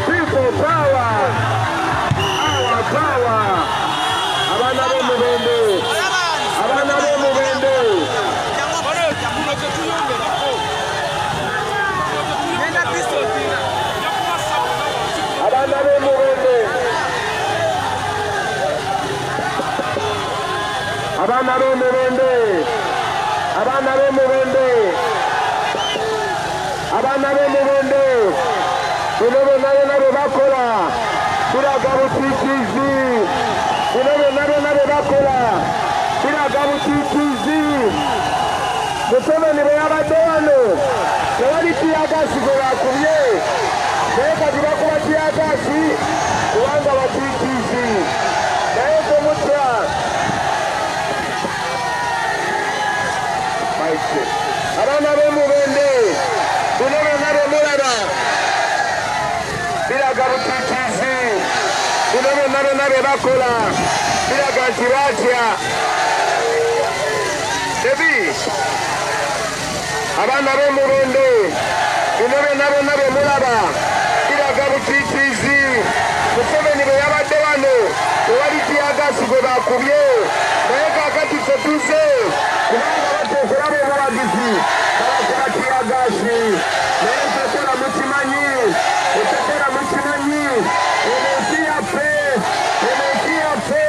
People power. Our power. Abana b'Omubende. Abana b'Omubende. Abana b'Omubende. Abana b'Omubende. Abana b'Omubende. Abana b'Omubende. Bino byonna bye bakola biraga butiitiizi. Bino byonna bye bakola biraga butiitiizi. Museveni bwe yabadde wano tewali tiyagaasi gwe bakubye, naye kati bakuba tiyagaasi kubanga batiitiizi. Naye temutya. Abaana b'Omubende bino byonna bye mulaba biraga butiitiizi. Bino byonna bye bakola biraga nti batya. Debi abaana b'Omubende bino byonna bye mulaba biraga butiitiizi. Museveni bwe yabadde wano tewali tiyagaasi gwe bakubye, naye kaakati ffe tuze kubanga bateekerabo obuwagizi babakuba tiyagaasi. Naye ekyokola mukimanyi, ekyokola mukimanyi. Eno ensi yaffe, eno ensi yaffe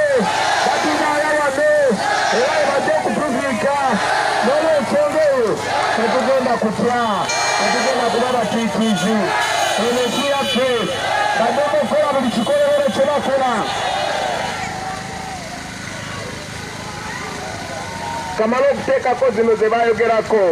batunaaya wano era ebadde okutuziika. N'olwensonga eyo tetugenda kutya, tetugenda kuba batiitiizi. Eno ensi yaffe badde okukola buli kikolebero kye bakola. Kamala okuteekako zino ze baayogerako.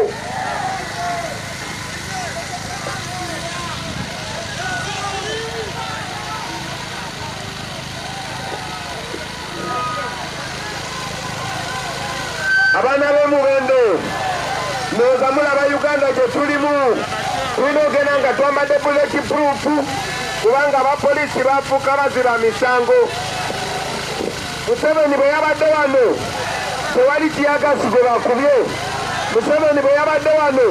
Abaana b'Omubende ndowooza mulaba Uganda gye tulimu, tulina ogenda nga twambadde buleti puruufu kubanga abapoliisi bafuuka baziba misango. Museveni bwe yabadde wano tewali tiyagaasi gwe bakubye. Museveni bwe yabadde wano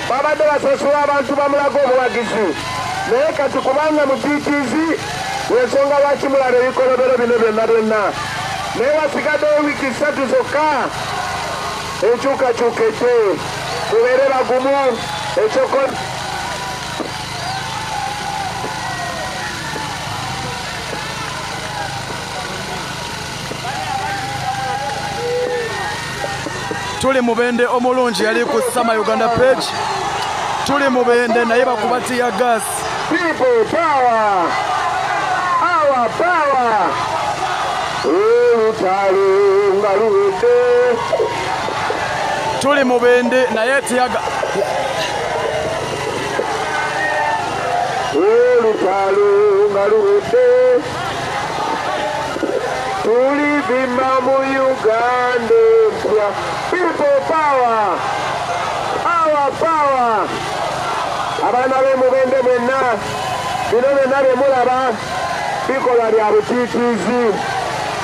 babadde basasula abantu bamulaga obuwagizi, naye kati kubanga mutiitiizi wensonga lwaki mulaba ebikolobero bino byonna. Naye wasigaddewo wiiki 3 zokka enkyukakyuka tubeere bagumu. Ekyokola tuli Mubende omulungi yali ku Sama Uganda page. Tuli Mubende naye bakuba tiyagaasi. People power. Our power. Olutalo nga luwedde. Tuli Mubende naye tiyaga. Olutalo nga luwedde. Tuli bima mu Uganda empya. People power. Our power. Abaana b'Omubende mwenna bino byonna bye mulaba bikola bya butiitiizi.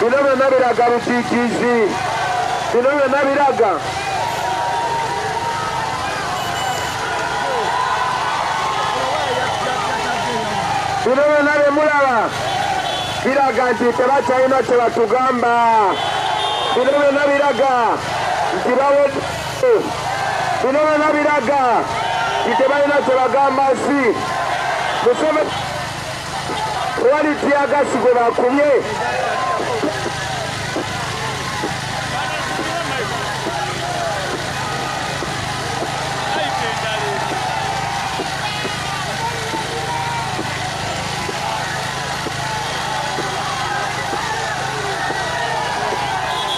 Bino byonna biraga butiitiizi. Bino byonna biraga bino byonna bye mulaba biraga nti tebakyalina kye batugamba. Bino byonna biraga nti bawedde. Bino byonna biraga nti tebalina kye bagamba nsi. Museveni tewali tiyagaasi gwe bakubye.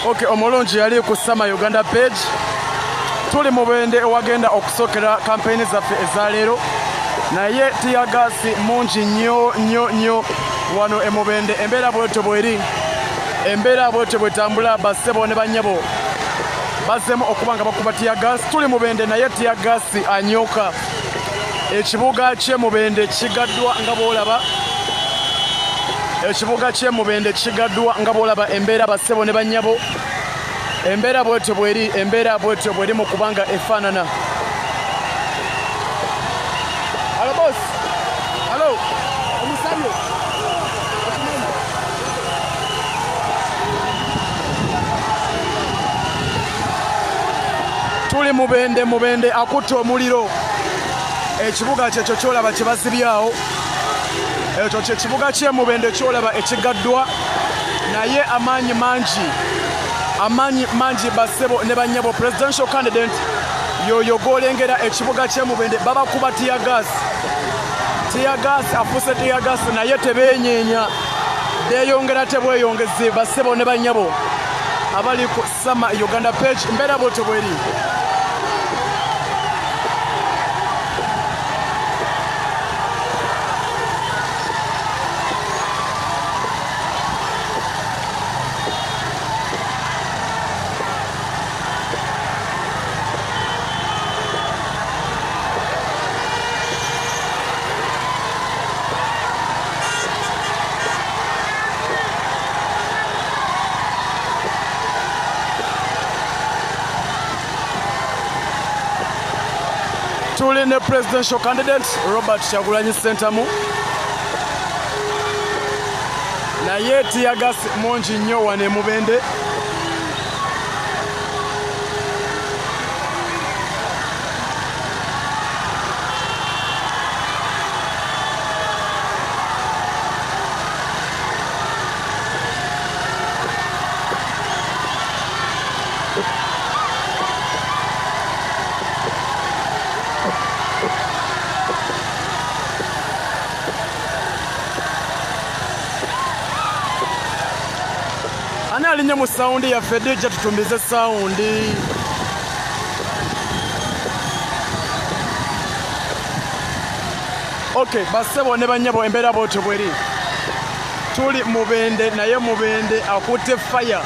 Okay, omulungi yali ku Sama Uganda page. Tuli Mubende owagenda okusokera kampeyini zaffe eza leero, naye tiyagaasi mungi nnyo wano e Mubende. Embeera bwetyo bweri, embeera bwetyo bwetambula. Bassebo ne bannyabo bazzemu okuba nga bakuba tiyagaasi. Tuli Mubende naye tiyagaasi anyooka. Ekibuga ky'e Mubende kigaddwa nga bw'olaba. Ekibuga ky'e Mubende kigaddwa nga bw'olaba. Embeera bassebo ne bannyabo Embeera bwetyo bweri mu kubanga efaanana. Halo boss. Halo. Omusabyo. Tuli mubende akutte omuliro. Ekibuga kyekyo kyolaba kye bazibyawo. Ekyo kyekibuga kye Mubende kyolaba ekigaddwa. Naye amaanyi mangi bassebo ne bannyabo. Presidential candidate yoyo golengera ekibuga kye Mubende babakuba tear gas afuuse tear gas naye tebeenyeenya. Beeyongera tebweyongezi bassebo ne bannyabo abali ku Sama Uganda page. Mbeera bwetyo bweri. Tuli ne presidential candidate Robert Kyagulanyi Ssentamu. Naye tear gas mungi nnyo wano e Mubende. Ani alinye mu saundi yaffe DJ tutumbize saundi. Okay, bassebo ne bannyabo embeera bwetyo bweri. Tuli Mubende naye Mubende akutte fire.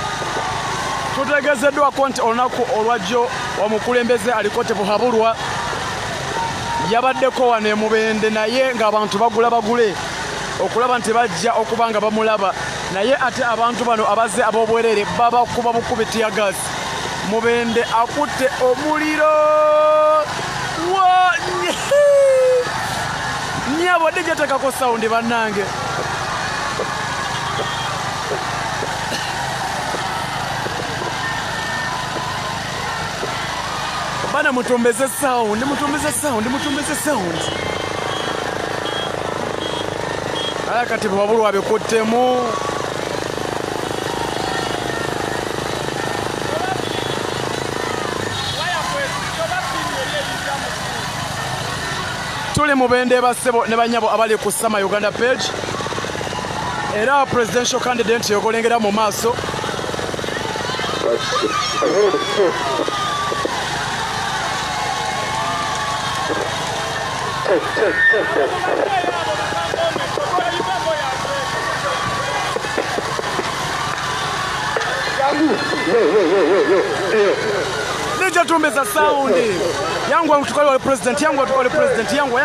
Tutegezeddwako nti olunaku olwajjo omukulembeze aliko tebuhabulwa yabaddeko wano e Mubende naye ng'abantu bagule okulaba nti bajja okuba nga bamulaba. Naye ate abantu bano abazze ab'obwerere babakuba bukubi tear gas. Mubende akutte omuliro. Nnyabo DJ tekako saundi bannange. Bana mutumbeze sound. Aya kati bwabulwa bikuttemu. Tuli Mubende bassebo ne bannyabo abali ku Sama Uganda page. Era presidential candidate yogolengera mu maaso. Nije tumbeza sound. Yangu atukali wa president, yangu atukali president, yangu.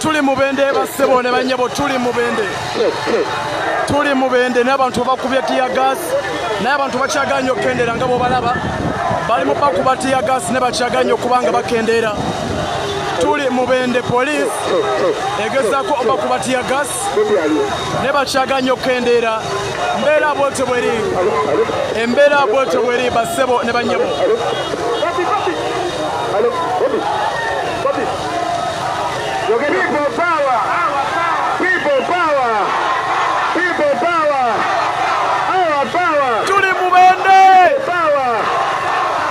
Tuli Mubende bassebo ne bannyabo tuli Mubende n'abantu bakubye tear gas naye abantu bakyaganya okukendera nga bw'obalaba bali mu bakuba tear gas ne bakyaganya okuba nga bakendera. Tuli Mubende police egezaako obakuba tear gas ne bakyaganya okukendera. Embeera bwetyo bweri bassebo ne bannyabo. People power. Our power. Tuli Mubende. Power.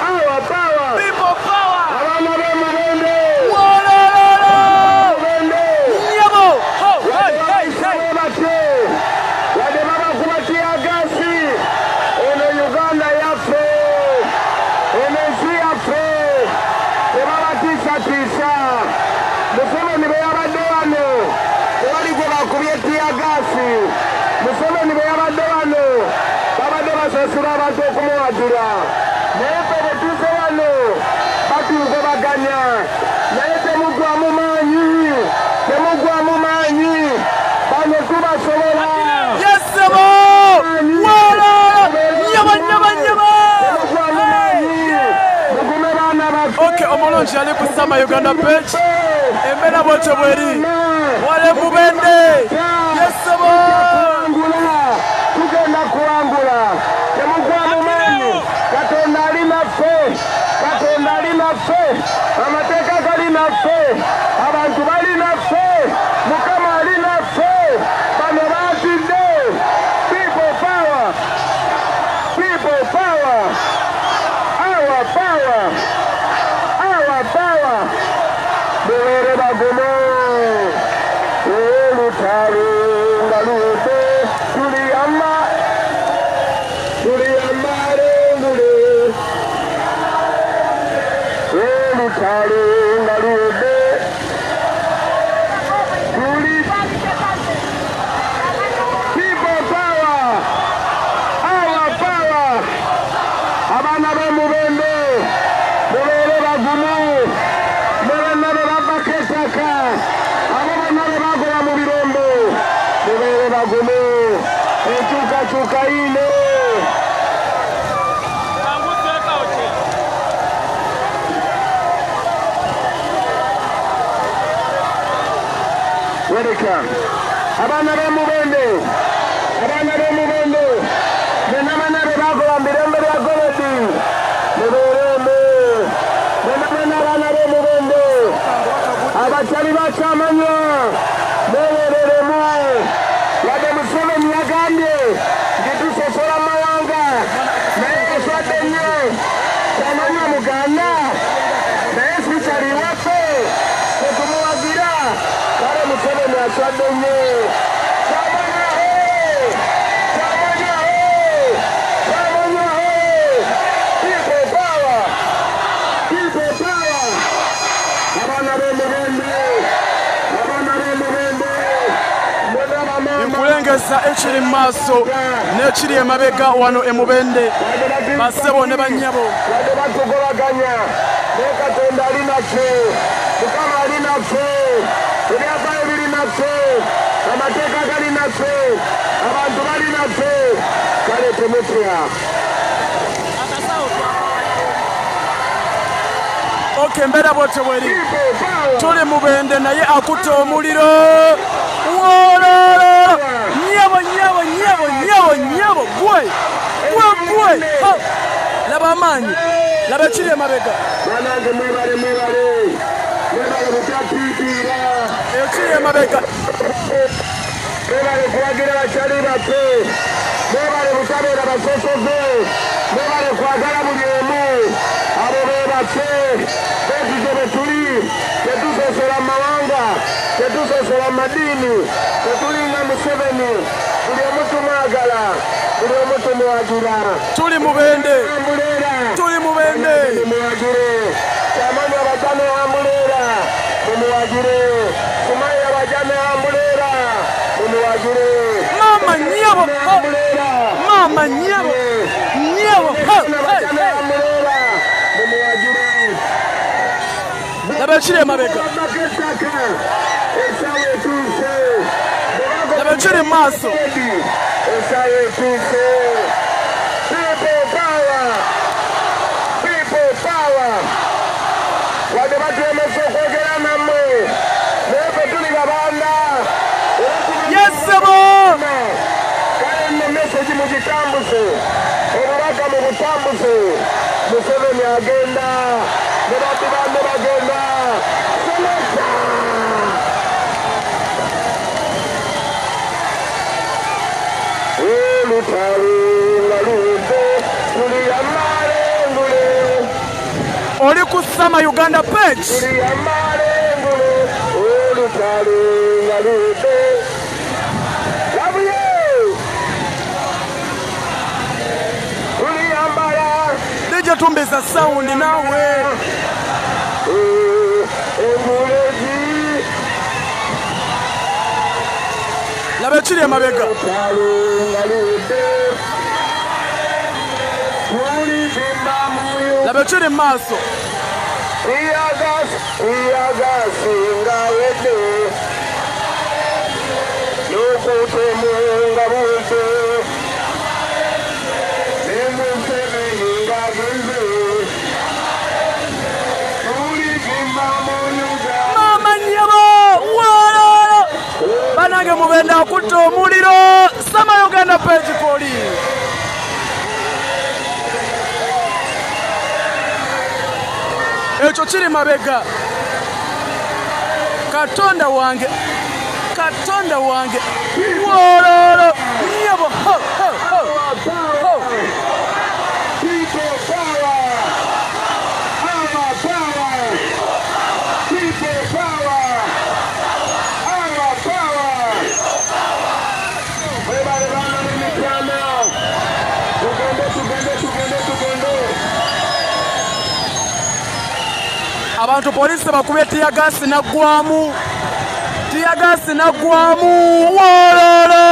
Our power. People power. Mubende. Mubende. Nyabo. Hey. Wade baba kubatia gasi. kusasula abantu okumuwagira naye fe bwe tuze wano batugobaganya naye temugwamu maanyi bano tubasobola yesebo wala nyaba mugume baana baffe okay omulungi ali ku Sama Uganda page embeera bwetyo bweri wale Mubende yesebo tugenda kuwangula temugwamu maanyi katonda ali naffe amateeka gali naffe abantu bali naffe mukama ali naffe bano baatidde people power our power beere bagumu olutalo nga luwedde tuliyamba alengule olutalo nga luwedde tuli people power our power abaana b'Omubende mubeere bagumu ne bonna be bavako ettaka abo bonna be bagoba mu birombe mubeere bagumu enkyukakyuka yiine wereka abaana b'Omubende bonna bonna be bagoba mu birombe bya golodi mubeerembe bonna abaana b'Omubende abakyali bakyamanya beereremu wadde Museveni yagambye nti tusosola mawanga naye kaswadde nnyo kyamanya Muganda naye sikyali waffe tetumuwagira kale Museveni aswadde nnyo nkulengeza ekiri mu maaso n'ekiri emabega wano Mubende bassebo ne bannyabo wadde batugobaganya naye Katonda ali naffe Mukama ali naffe ebyafaayo biri naffe amateeka gali naffe abantu bali naffe kale temutya okay embeera bwetyo bweri tuli Mubende naye akutte omuliro wololo nyabo gwe laba amaanyi laba ekiri emabega banange mwebale butatiitira ekiri emabega mwebale kuwagira bakyali baffe mwebale butabeera basosoze mwebale kwagala buli omu abo bebaffe betuze bwe tuli tetusosola mu mawanga tetusosola mu madiini tetulinga Museveni buli omu tumwagala buli omu tumuwagira tuli Mubende mumuwagire kyamanya abajane Ambuleera mumuwagire kumayi abajane Ambuleera mumuwagire mama nyabo abajane Ambuleera mumuwagire laba ekiri emabega ettaka essaawa etuuse laba ekiri mu maaso essaawa etuuse people power wadde batemesa okwogera nammwe naye fe tuli babanda yesebo kale nno meseji mugitambuze obubaka mu butambuze Museveni agenda ne baddu bande bagenda selekta olutalo nga luwedde tuliyamba alengule oli ku Sama Uganda page tuliyamba alengule olutalo nga luwedde labuye tuliyambala DJ Tumbiza sound naawe engulezi laba ekiri emabega olutalo nga luwedde labe kiri mu maaso tiyagasi nga wedde n'okutemu nga budde n'emuseveni nga genze uligimamonyuga mamanyabo wala banange mubenda okutta omuliro Sama Uganda Page Police. Ekyo kiri mabega Katonda wange wololo nyabo ho abantu polisi bakubye tiyagasi naggwamu wololo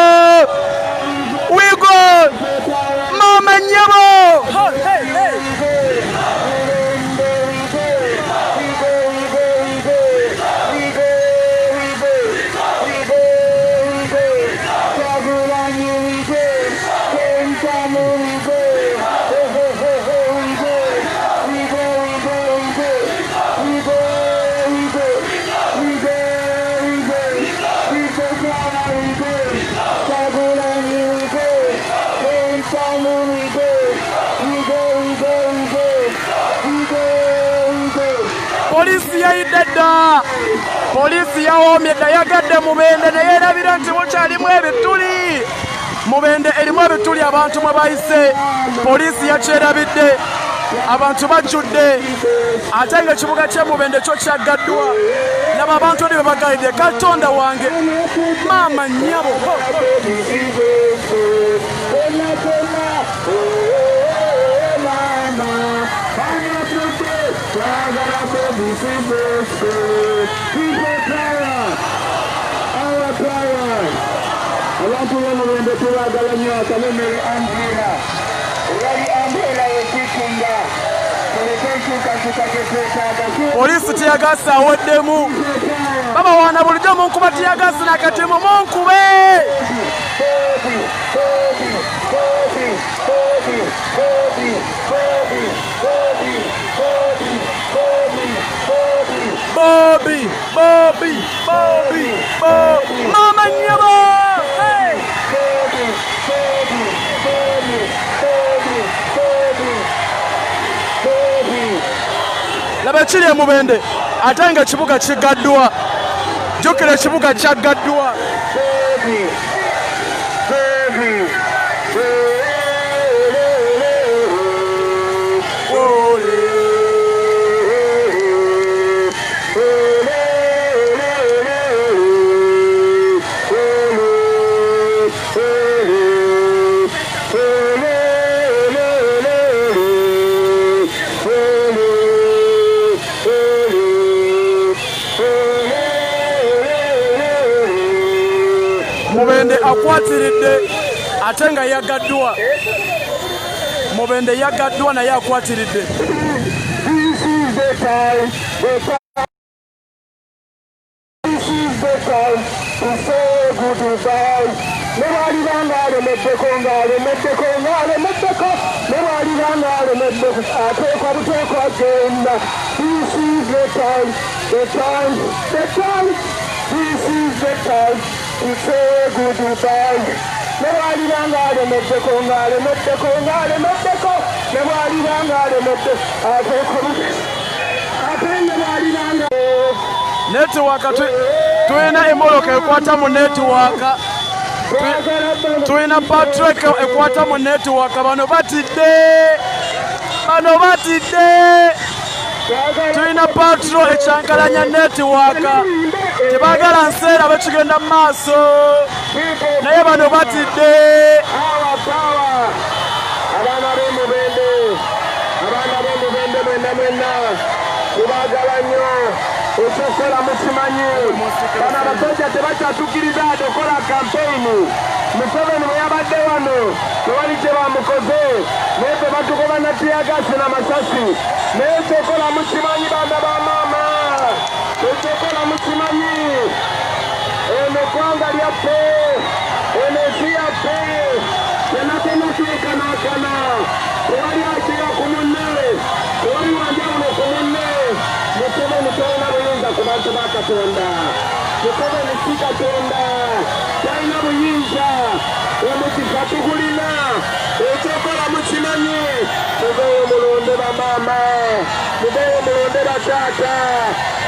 wigo mama nyabo Polisi yawoomye yagadde Mubende naye erabira nti mukyalimu ebituli. Mubende erimu ebituli abantu mwe bayise. Polisi yakyerabidde abantu bajjudde ate nga ekibuga ky'e Mubende kyo kyaggaddwa. Laba abantu oli bebagalidde Katonda wange maama nnyabo. Abantu b'Omubende tubagala nnyo akamemere Angela eyali Angela yekikinga tulekenkyukakyuka kyetwetaaga polisi tiyagasi aweddemu babawaana bulijjo munkuba tiyagasi nakatimu munkube Bobby mama nyabo laba kiri e Mubende ate nga ekibuga kigaddwa jjukira ekibuga kyaggaddwa Mubende akwatiridde ate nga yagaddwa. Mubende yagaddwa naye akwatiridde. To say goodbye. Nobody rangare mette kongare nobody rangare mette network tuyina emoloka ekwata mu network tuyina Patrick ekwata mu network bano batidde tuyina Patro ekyankalanya network tebagala nseera bekigenda mu maaso naye bano batidde abaana b'Omubende mwenna tubagala nnyo ekyokola mukimanyi bano abasajja tebakyatukkiriza okola kampeyini Museveni bwe yabadde wano tewali kye bamukoze naye tebatugoba na tiyagasi n'amasasi naye ekyokola mukimanyi banda ba maama ekyokola mukimanyi eno eggwanga lyaffe eno ensi yaffe tenatena tuekanaakana tewali akira ku munne tewali wanjawulo ku munne Museveni talina buyinza ku bantu ba Katonda Museveni si Katonda talina buyinza omukisa tugulina ekyokola mukimanyi mubeeyo mulonde bamaama mubeeyo mulonde bataata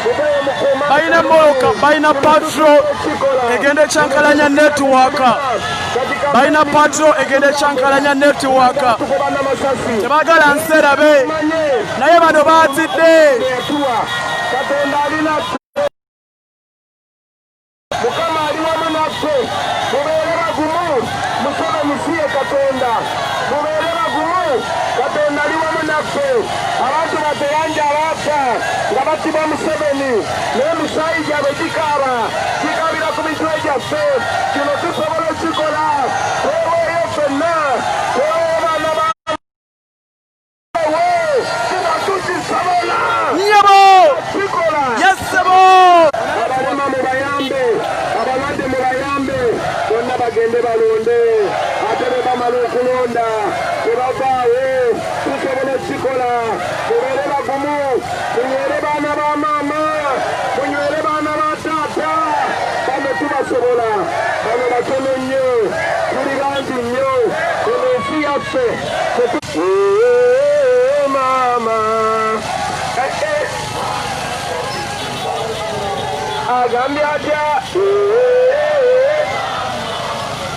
mubeeyo mukuma balina moloka balina patro egenda ekyankalanya netiwaaka balina patro egenda ekyankalanya netiwaaka tebagala nserabe naye bano baazidde Katonda alina Mukama ali wamu naffe mubeere bagumu Museveni si ye Katonda mubeere bagumu Katonda ali wamu naffe abantu bateyanja abafa nga batibwa Museveni naye emisaayi gyabwe gikaaba gikabira ku mitwe gyaffe kino tusobola okikola tweweeyo ffenna tweweeyo baana bawe kino tukisobola nyabo kikola yesebo abalema mubayambe abalwadde mubayambe bonna bagende balonde ate be bamala okulonda tebavaawo tusobola okikola mubeere bagumu munywere baana ba maama munywere baana ba taata bano tubasobola bano batono nnyo tuli bangi nnyo eno ensi yaffe maama agambye atya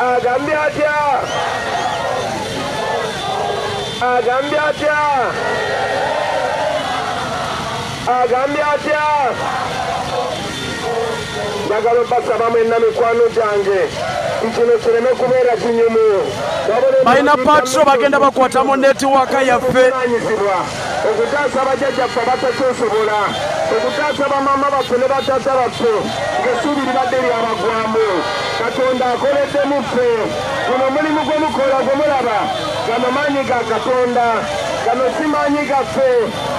agambye atya agambye atya agambye atya njagala obasaba mwenna mikwano gyange kino kireme kubeera kinyumu balina patro bagenda bakwatamu netiwaaka yaffe okutaasa bajjajjaffe abatakyusobola okutaasa bamaama baffe ne bataata baffe ng'essuubi libadde lyabagwamu Katonda akoledde muffe guno mulimu gwe mukola gwe mulaba gano maanyi ga Katonda gano si maanyi gaffe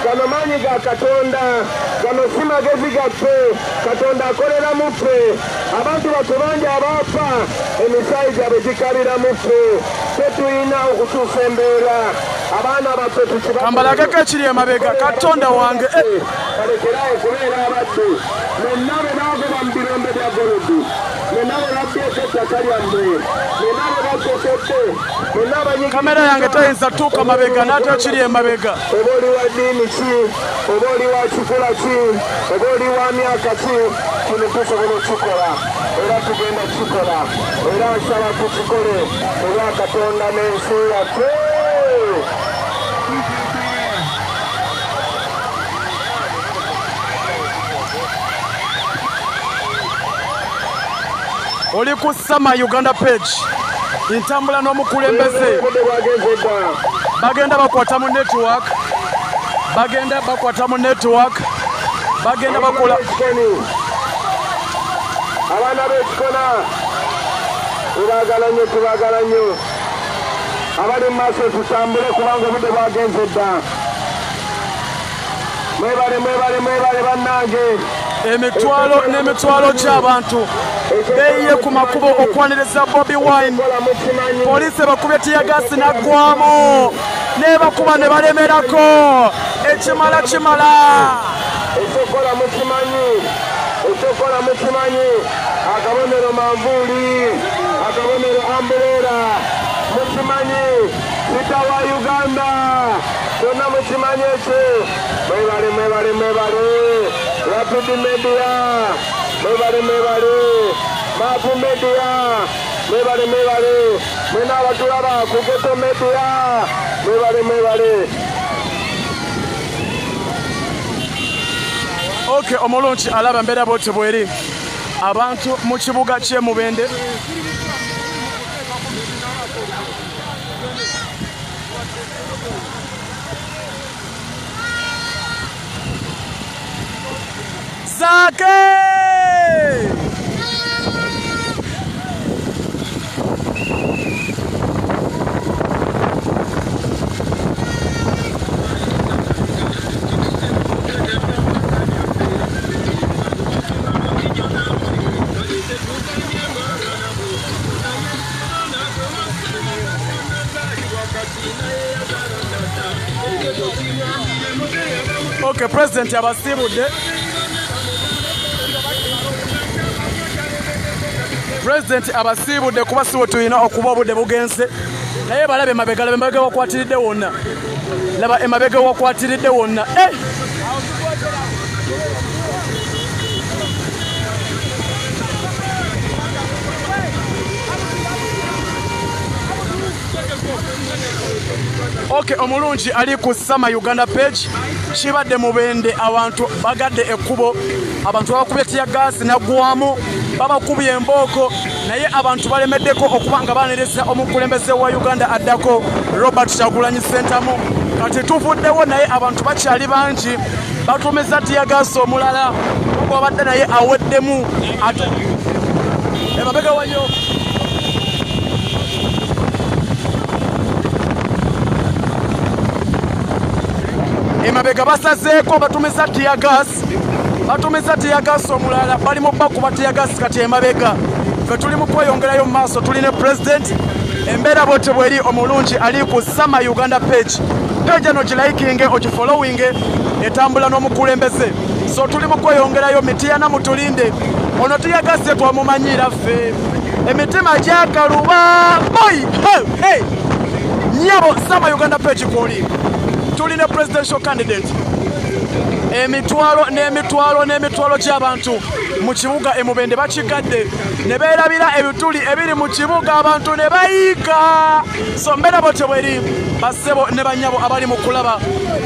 gano maanyi ga Katonda gano si magezi gaffe Katonda akolera muffe abantu baffe bangi abaafa emisaayi gyabwe gikabira muffe tetulina okutuusa embeera abaana baffe kambalageko ekiri emabega Katonda wange balekerawo okubeera abaddu mwenna be baagoba mu birombe bya Golodi mwenna be babbyeko ettaka lyammwe mwenna be bakokedde mwenna abanyiga kamera yange tayinza tuuka mabega n'ate ekiri emabega oba oli wa ddiini ki oba oli wa kikula ki oba oli wa myaka ki kino tusobola okukikola era tugenda kukikola era nsaba tukikole olwa Katonda n'ensi yaffe oli ku Sama Uganda page ntambula n'omukulembeze bagenda bakwata mu network bagenda bakola abaana b'ekikona tubagala nnyo abali mu maaso tutambule kubanga obudde bwagenze dda mwebale bannange emitwalo n'emitwalo gy'abantu beeyiye ku makubo okwaniriza Bobi Wine poliisi bakubye tiyagasi naggwamu nebakuba ne balemerako ekimala ekyokola mukimanyi akabonero manvuuli akabonero ambuleera mukimanyi sita wa Uganda byonna mukimanyi ekyo mwebale Rapid Media mwebale Mapu Media mwebale mwena abatulaba ku Geto Media mwebale Okay, omulungi alaba mbeera bwoti bweri abantu mu kibuga ky'e Mubende Okay, President abasibudde. President abasibudde kuba sibo tulina okuba obudde bugenze. Naye balabe emabega wakwatiridde wonna. Laba emabega wakwatiridde wonna. Okay, omulungi ali ku Sama Uganda page. Kibadde mubende abantu bagadde ekkubo. Abantu bakubye tiya gas naggwamu. Babakubye embooko. Naye abantu balemeddeko okuba nga banereza omukulembeze wa Uganda addako Robert Kyagulanyi Ssentamu. Kati tuvuddewo naye abantu bakyali bangi. Batumiza tiya gas omulala. Gwabadde naye aweddemu. Emabega wanyo. Emabega basazeeko batumiza tiya gas omulala bali mu bakuba tiya gas kati emabega fe tuli mu kweyongerayo mu maaso tuli ne president embeera bw'etyo bw'eri omulungi ali ku Sama Uganda page eno gilaikinge ogifollowinge etambula n'omukulembeze so tuli mu kweyongerayo mitiyana mutulinde ono tiya gas twamumanyira ffe emitima gyakaluba boy hey nyabo Sama Uganda page kwoli tuli ne presidential candidate emitwalo gy'abantu mu kibuga emubende bakigadde ne beerabira ebituli ebiri mu kibuga abantu ne bayiga so mbeera bw'etyo bw'eri bassebo ne bannyabo abali mu kulaba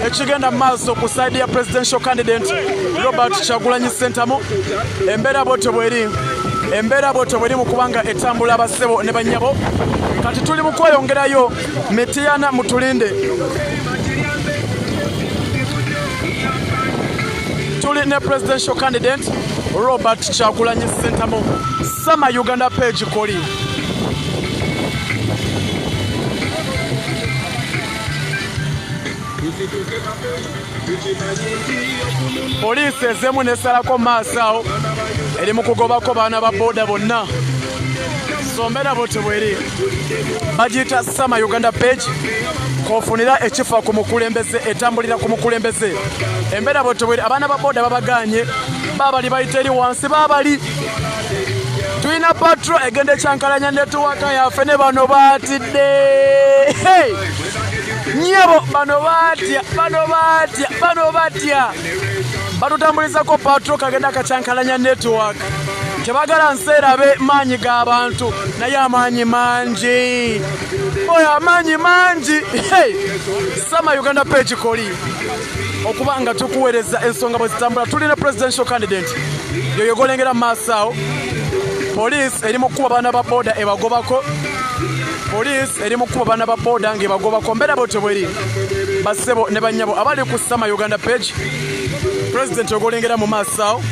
ekigenda mu maaso ku side ya presidential candidate Robert Kyagulanyi Ssentamu embeera bw'etyo bw'eri mu kubanga etambula bassebo ne bannyabo kati tuli mu kweyongerayo mitiyana mutulinde tuli ne presidential candidate Robert Kyagulanyi Ssentamu Sama Uganda page koli poliisi ezemu nesalako maaso awo eri mu kugobako baana ba boda bonna sombera bw'etyo bw'eri bagiyita Sama Uganda page kofunira ekifa ku mukulembeze etambulira ku mukulembeze embeera bw'etyo bw'eri abaana ba boda babaganye babali bayita eri wansi babali tulina patro egenda ekyankalanya netuwaka yaffe ne bano baatidde nyabo bano batya batutambulizako patro kagenda kacyankalanya network tebagala nseerabe maanyi g'abantu naye amaanyi mangi Sama Uganda page koli okuba nga tukuweereza ensonga bwe zitambula tuli ne presidential candidate yoyo golengera maaso awo poliisi eri mu kkuba baana ba boda ebagobako mbeera bw'etyo bw'eri bassebo ne bannyabo abali ku Sama Uganda page president ogolengera mu maaso awo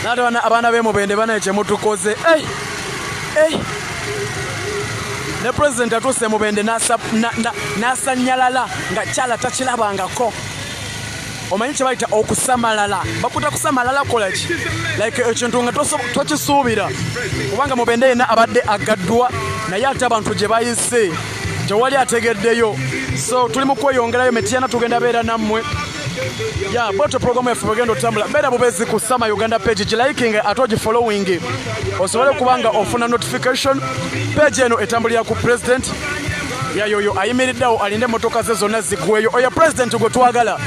nate abaana b'emubende banaye kyemutukoze ne president atuuse mubende n'asanyalala nga kyala takirabangako omanyi kye bayita okusamalala bakuta kusamalala kolaki like ekintu nga twakisuubira kubanga mubende yenna abadde agaddwa naye ate abantu gye bayise tewali ategeddeyo so tuli mu kweyongerayo mitiyana tugenda beera nammwe bwetyo programu yaffe bwegenda otambula beera bubezi ku Sama Uganda page gilaikinge ate ogifollowing osobole okubanga ofuna notification page eno etambulira ku president yoyo ayimiriddewo alinde emmotoka ze zonna ziggweyo oyo president gwe twagala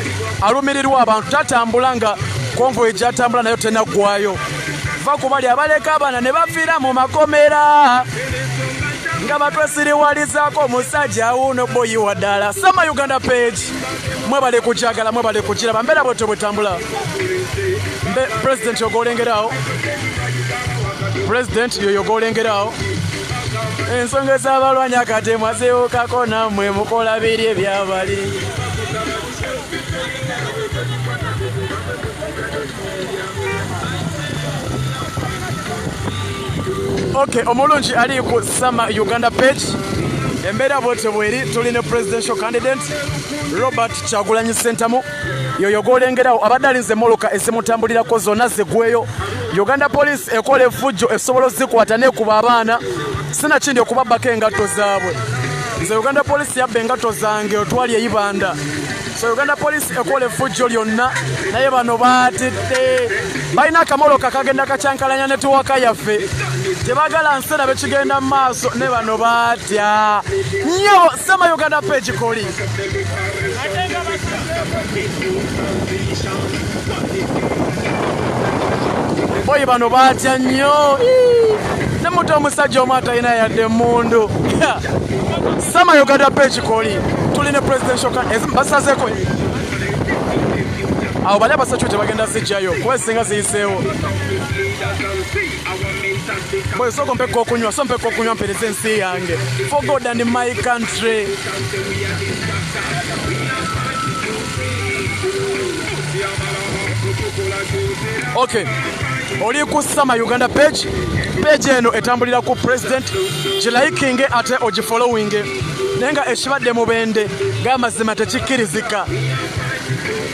alumirirwa abantu tatambula nga konvoyi gyatambula nayo tenaggwayo va ku bali abaleka abaana ne bafiira mu makomera nga batwesiriwalizaako omusajja wuuno boyi wa ddala Sama Uganda page mwebale kukyagala mwebale kukiraba mbeera bwetyo bwetambula president yoyo golengerawo ensonga ez'abalwanyi akatemu azeewukako nammwe mukola biri ebyabali okay omulungi ali ku Sama Uganda page embeera bwetyo bw'eri tuli ne presidential candidate Robert Kyagulanyi Ssentamu yoyo golengerawo abadde alinze moloka ezimutambulirako zonna ziggweyo Uganda Police ekola effujjo esobola zikwata nekuba abaana sina kindi okubabbako engatto zaabwe. Nze Uganda Police yabba engatto zange otwali eyibanda. So Uganda Police ekola effujjo lyonna naye bano baatidde balina akamoloka kagenda kacyankalanya netiwaka yaffe tebagala nsena bekigenda mu maaso ne bano baatya nnyo Sama Uganda Page koli boyi bano baatya nnyo ne muto omusajja omu atalina yadde mundu Sama Uganda Page koli tuline presidential basazeeko awo bali abasatu tebagenda zijjayo kuba esinga ziyiseewo boy soko mpeko okunywa mpereze ensi yange for God and my country. Okay, oli ku Sama Uganda Page eno etambulira ku president gilaikinge ate ogifollowinge nenga ekibadde mu bende ng'amazima tekikkirizika.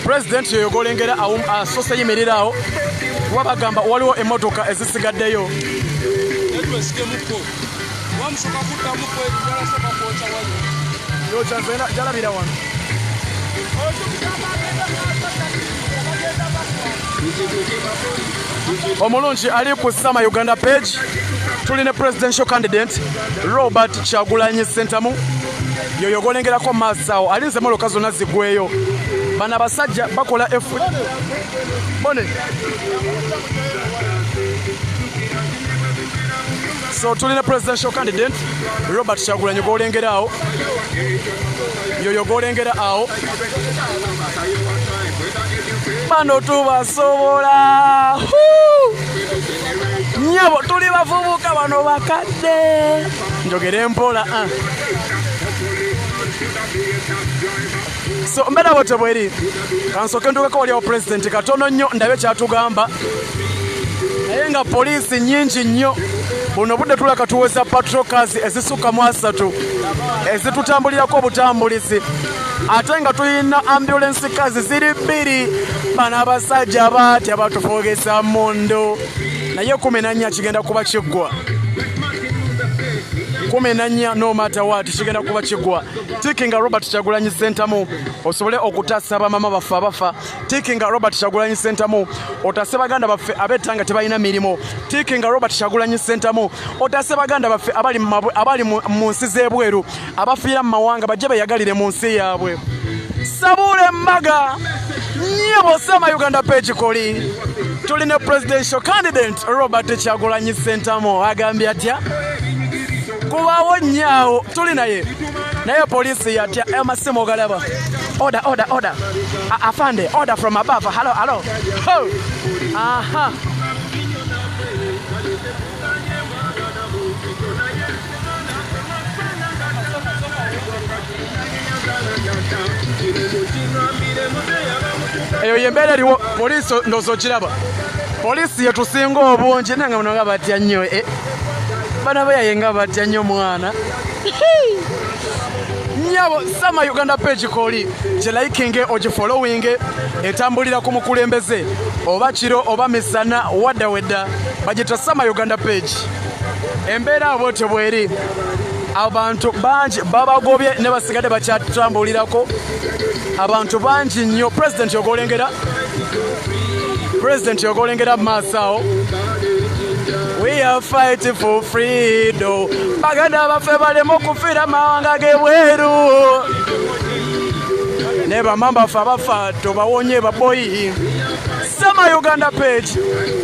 President yoyo golengera asose yimirira awo wabagamba waliwo emmotoka ezisigaddeyo jalabira wano omulungi ali ku Sama Uganda Page tuline presidential candidate Robert Kyagulanyi Ssentamu yoyo golengerako maaso awo alinze moloka zonna zigweyo bana basajja bakola efu bone. So tuline presidential candidate Robert Kyagulanyi golengera awo yoyo golengera awo bano tubasobola nyabo tuli bavubuka bano bakadde njogere mpola so mbera bote bweri kansoke nduka ko lya president katono nnyo ndabe kyatugamba naye nga poliisi nnyingi nnyo buno budde tulaka tuweza patrol cars ezisuka mu 3 ezitutambulirako obutambulizi ate nga tulina ambulance cars ziri 2 bana abasajja baatya batufogesa mundo naye 14 kigenda kuba kiggwa 14 no matter what kigenda kuba kiggwa. Tikinga Robert Kyagulanyi Ssentamu osobole okutasa bamama baffe abafa. Tikinga Robert Kyagulanyi Ssentamu otase baganda baffe abetanga tebalina mirimo. Tikinga Robert Kyagulanyi Ssentamu otase baganda baffe abali mu nsi z'ebweru abafiira mu mawanga bajje beyagalire mu nsi yaabwe. Sabule Mbaga nyebo Sama Uganda Page koli tuline presidential candidate Robert Kyagulanyi Ssentamu agambye atya kubawo nnyawo tuli naye polisi yatya amasimu galaba order afande order from above hello aha eyo yembere liwo polisi ndozo kiraba polisi yetusinga obungi nanga mnoga batya nnyo bana bayayenga batya nnyo mwana nyabo Sama Uganda Page koli gilaikinge ogifollowinge etambulira ku mukulembeze oba kiro oba misana wadda bagita Sama Uganda Page embeera abote bweri abantu bangi babagobye ne basigadde bakyatambulirako abantu bangi nnyo. President yogolengera maaso we are fighting for freedom baganda baffe balema okufiira mawanga g'ebweru ne bamamba ffe abafa tobawonye baboyi. Sama Uganda Page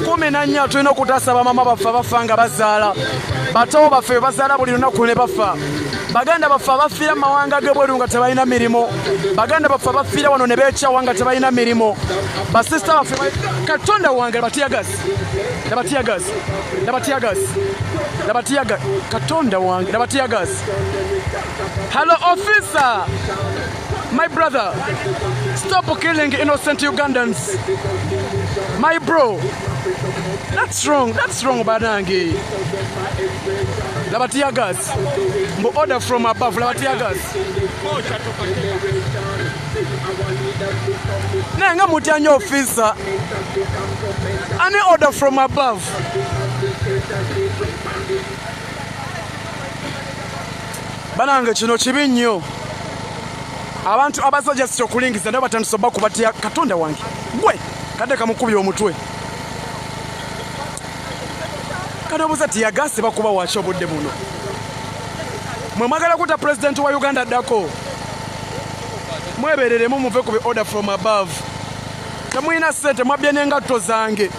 14 tulina okutaasa bamama baffe abafa nga bazaala bato baffe bazaala buli lunaku ne bafa baganda baffe abafiira mu mawanga g'ebweru nga tebalina mirimo baganda baffe abafiira wano ne beekyawa nga tebalina mirimo basista baffe katonda wange nabatiyagasi katonda wange nabatiyagasi. Hello officer, my brother, stop killing innocent Ugandans. My bro, that's wrong banange. Labatiagas, mbo order from above, Labatiagas. Nenga mutyanyo officer. Any order from above. Banange kino kibi nnyo. Abantu abasajja sitokulingiza nabo batandise bakubatya Katonda wange. Gwe kadde kamukubi omutwe. Kanobuza tiyagase bakuba wacho budde buno. Mwe mwagala kuta president wa Uganda dako. Mwebereremu muve ku order from above. Temwina sente mwabye n'engatto zange.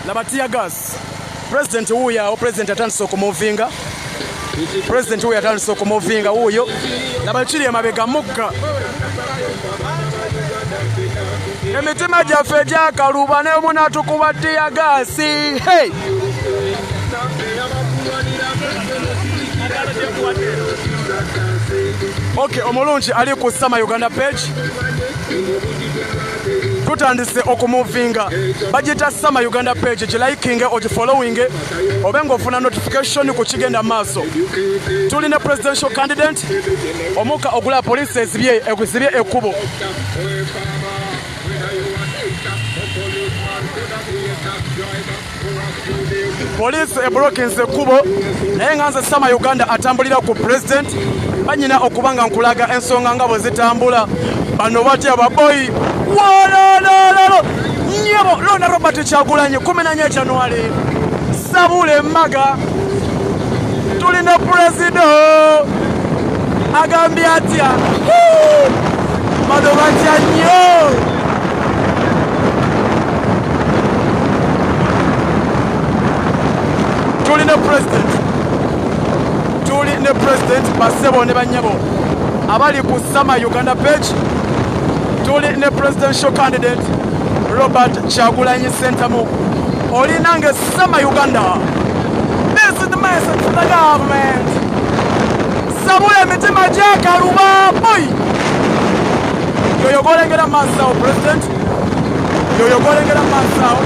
Labatiyagas. President uya president atandise okumuvinga. President uya atandise okumuvinga uyo. Labachiri emabega mugga. Emitima gyaffe gyakaluba ne munatukuba tiyagasi. Hey! Okay, omulungi ali ku Sama Uganda page. Tutandise okumuvinga. Bagita Sama Uganda page, gilikinge ogifollowinge obenga ofuna notification ku kigenda maaso. Tulina presidential candidate omuka ogula police ezibye ekkubo. Police eblokinze ekkubo naye nga nze Sama Uganda atambulira ku president banyina okubanga nkulaga ensonga nga bwe zitambula. Bano batya baboyi wololololo nyebo Lona Robert Kyagulanyi 14 January Sabule Maga. Tulina president agambye atya bano batya nnyo. Tulina president basebo ne banyabo abali ku Sama Uganda page. Tulina presidential candidate Robert Kyagulanyi Sentamu. Olinange Sama Uganda. This is the message to the government. Sabule mitima gyakaluba boy. Yoyo golengera maasawo president. Yoyo golengera maasawo.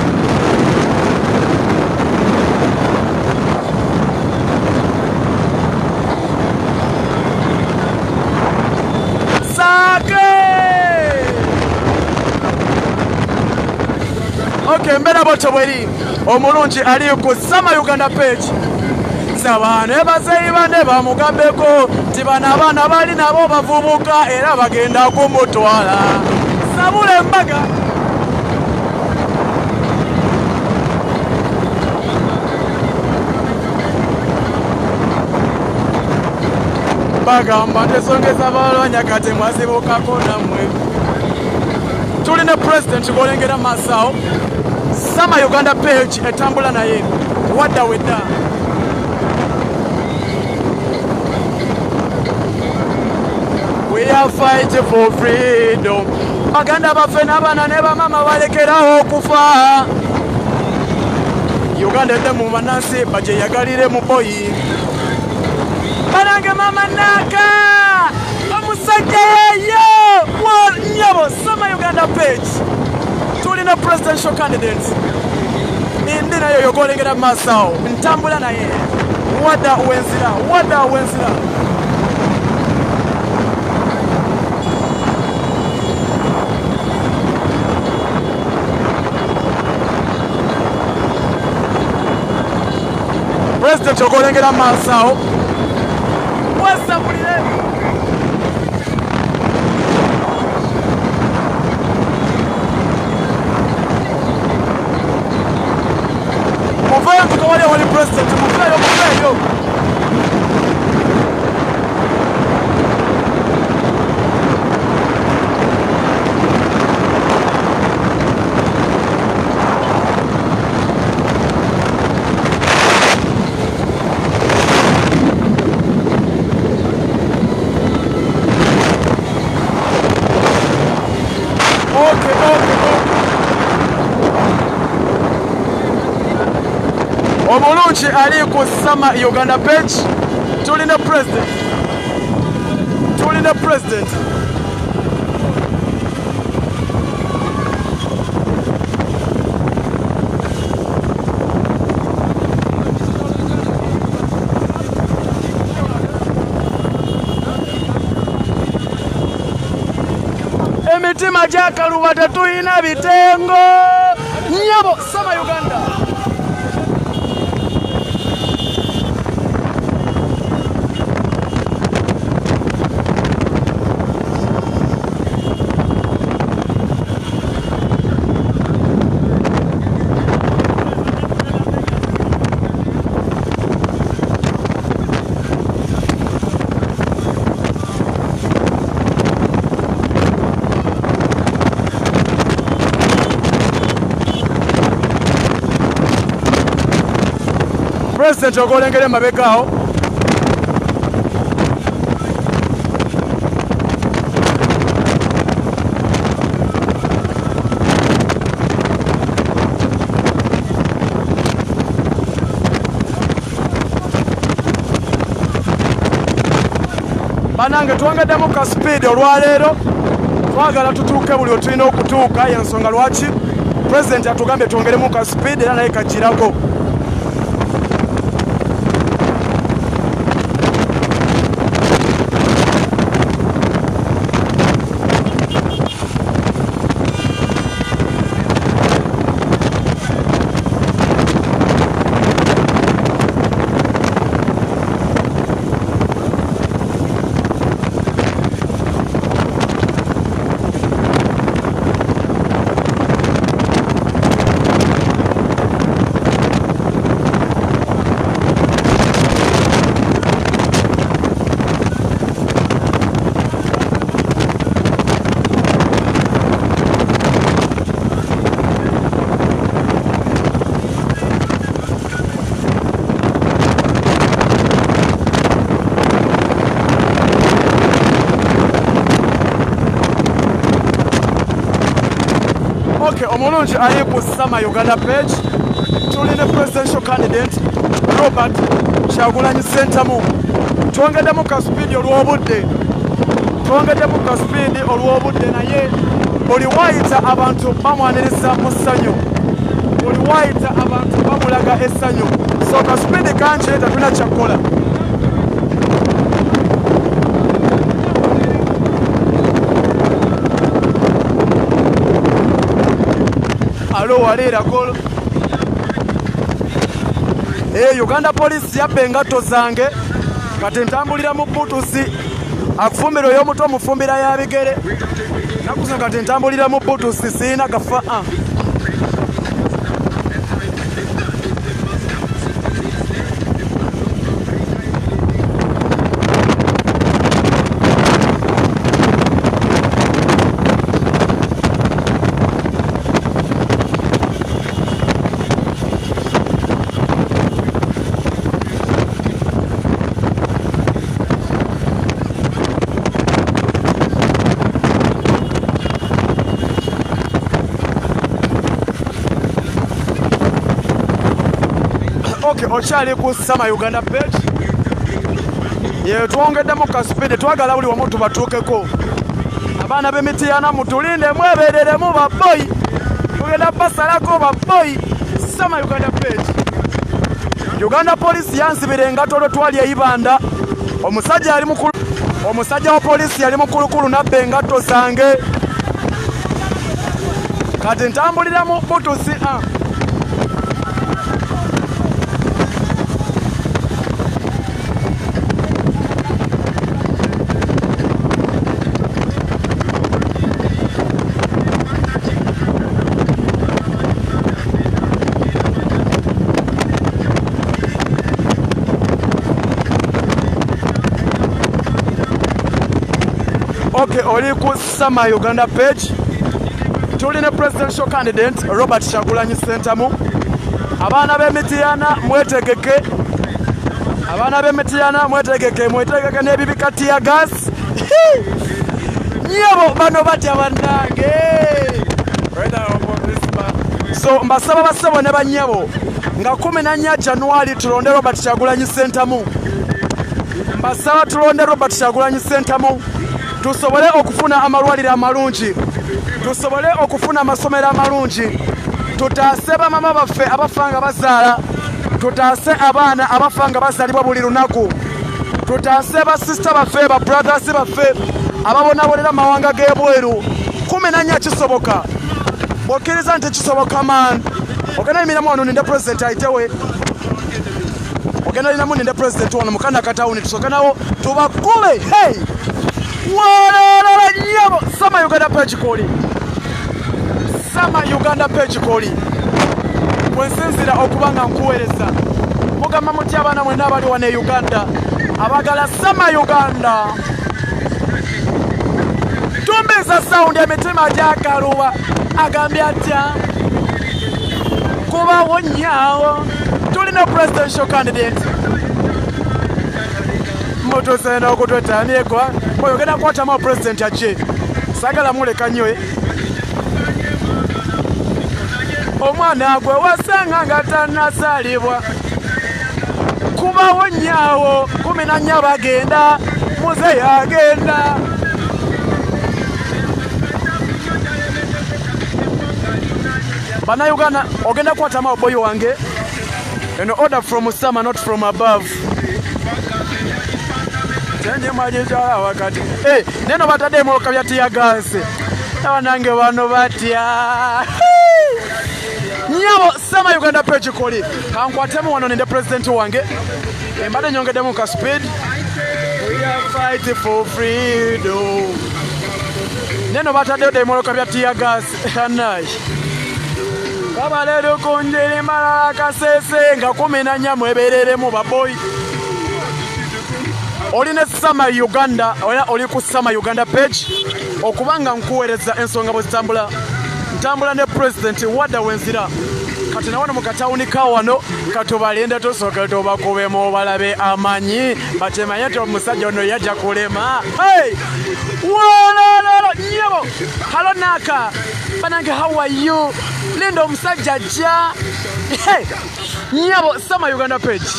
Okay, mbera boto bweri omulungi ali ku Sama Uganda page. Sabane bazeyi bane bamugambeko ti bana abaana bali nabo bavubuka era bagenda kumutwala. Sabule Mbaga. Bagamba tesongeza balwanya kati mwazibukako namwe. Tulina president golengera maasawo. Sama Uganda page etambula naye wadda wedda. We are fighting for freedom. Baganda baffe n'abaana ne bamama balekeraho okufa. Uganda edde mu banansi bagyeyagalire mu boyi. Banange mama naka omusajja yeyo nyabo Sama Uganda page. Tulina presidential candidate ndi nayo yogolengera maasawo ntambula naye wadda wenzira. President yogolengera maasawo wasabulire. Muvaya wali president muvayo. Omulungi ali ku Sama Uganda page. Tulina president. majakaluba tetulina bitengo nyabo sama Uganda. President ogolengere mabegao banange twangaddemu ka speed olwaleero twagala tutuuke buli otulina okutuuka yensonga lwaki President atugambye twongeremu ka speed era naye kagirako. Omulungi ali ku Sama Uganda page tulina presidential candidate Robert Kyagulanyi Ssentamu. Twongeddemu ka speed olw'obudde naye buli wayita abantu bamwaniriza mu ssanyu, buli wayita abantu bamulaga essanyu, so ka speed kanje tatulina kyakkola. Alo walera golo. Uganda police yabba engatto zange kati ntambulira mu butusi akufumbira oy'omuto mufumbira ya bigere nakuzo kati ntambulira mu butusi siina gafa okyali ku Sama Uganda page twongeddemu ka speed twagala buli wamu tubatuukeko. Abaana b'Emityana mutulinde mwebereremu baboyi tugenda basalako baboyi. Sama Uganda page Uganda police yanzibira engato olwetwali eyibanda omusajja wa police yali mukulukulu nabba engatto zange kati ntambulira mu butusi oli ku Sama Uganda page tulina presidential candidate Robert Kyagulanyi Ssentamu. Abaana b'Emityana mwetegeke n'ebibika tear gas nyabo bano batya bannange. So mbasaba basebo ne banyabo nga 14 January tulonde Robert Kyagulanyi Ssentamu. Mbasaba tulonde Robert Kyagulanyi Ssentamu tusobole okufuna amalwaliro amalungi, tusobole okufuna amasomero amalungi, tutaase bamama baffe abafa nga bazaala, tutaase abaana abafa nga bazaalibwa buli lunaku, tutaase basisita baffe babrothers baffe ababonabonera amawanga g'ebweru. 14 kisoboka bokiriza nti kisoboka man ogenda emiramu wano ninde president ayitewe ogenda linamu ninde president wano mukanda katawuni tusoke nawo tubakube hey walala nyabo Sama Uganda page koli Sama Uganda page koli bwensinzira okubanga nkuweereza mugamba muti abaana mwenna abali wane Uganda abagala Sama Uganda tumbeza sound ya mitima gyakaluba agambye atya kuba wonyawo tulina presidential candidate mutosenda okutwetaniekwa oyogenda kwatamu president aje sagala muleka nywe omwana gwe wasanga nga tannasalibwa kuba wonyawo 14 bagenda muze yagenda Bana Uganda ogenda kwatama oboyo wange an order from Sama not from above Tende majijala wakati neno batade mo kabyati ya gas abanange bano batya Nyabo Sama Uganda page koli kankwatemu wano nende president wange embade nyongede mu ka speed we are fighting for freedom neno batade de mo kabyati ya gas anai Kabalero konjeri malaka sese nga 14 mweberere mu baboy Oline Sama Uganda oya oli ku Sama Uganda page okubanga nkuweereza ensonga bwe ntambula ne president wada wenzira kati nawana mu katawuni kawano katubalenda tosoka tobakube mu balabe amanyi batemanya to musajja ono yajja kulema hey wala nyabo halo naka banange how are you lindo musajja ja hey nyabo Sama Uganda page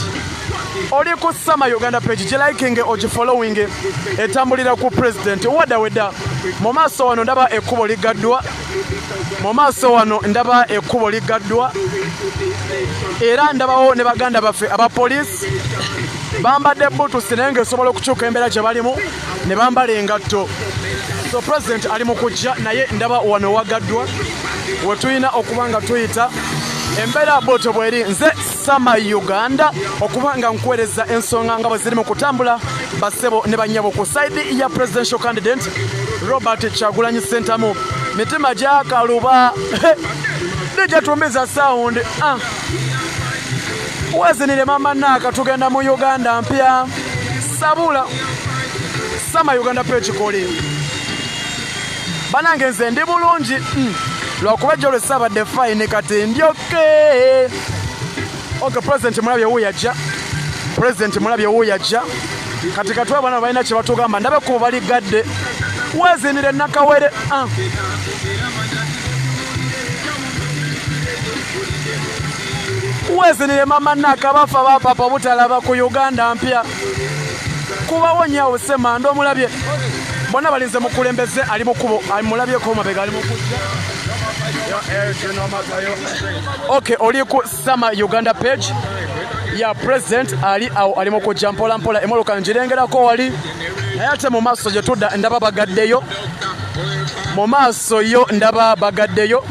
oli ku Sama Uganda page liking oji following etambulira ku president wada weda mu maaso wano ndaba ekkubo ligaddwa era ndabawo ne baganda baffe aba police bambadde butu sinenge sobola okukyuka embeera gye balimu ne bambala engatto so president ali mu kujja naye ndaba wano wagaddwa we tulina okubanga tuyita embeera boto bweri nze Sama Uganda okubanga nkuweereza ensonga nga bwe ziri mu kutambula basebo ne banyabo ku side ya presidential candidate Robert Kyagulanyi Ssentamu mitima gyakaluba DJ tumbiza sound wazinire mama naka tugenda mu Uganda mpya sabula Sama Uganda page koli banange nze ndi bulungi lwakuba jolo sabadde fine kati ndyoke okay president mulabye wuyajja kati katwa bana balina kye batugamba ndabe ku bali gadde wazinire nakawere wazinire mama naka bafa bapapa butalaba ku Uganda mpya kuba wonyawo Sema ndo mulabye bona balinze mukulembeze ali mukubo mulabye ko mabega ali mukujja okay oli ku Sama Uganda page ya president ali mukujja mpola mpola emoloka njirengera ko wali ayate mu maaso je tudda ndaba bagaddeyo mu maaso yo ndaba bagaddeyo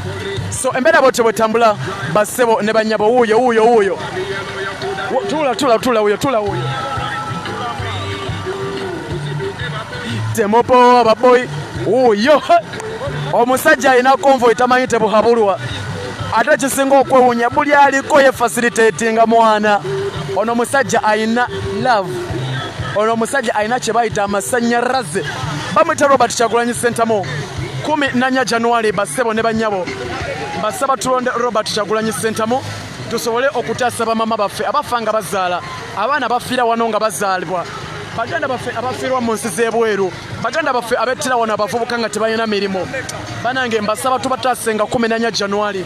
so embeera bote bwetambula basebo ne banyabo wuyo tula wuyo temopo ababoy wuyo omusajja alina konvoy tamanyi tebuhabulwa ate kisinga okwewunya buli aliko ye facilitatinga mwana ono musajja alina love ono musajja alina kye bayita amasanyaraze bamwita Robert Kyagulanyi Ssentamu 14 January basebo ne banyabo basaba tulonde Robert Kyagulanyi Ssentamu tusobole okutaasa bamama baffe abafanga bazaala abaana bafiira wano nga bazaalibwa baganda baffe abafiirwa mu nsi z'ebweru baganda baffe abettira wano abavubuka nga tebalina mirimu banange mbasaba tubataasenga 14 January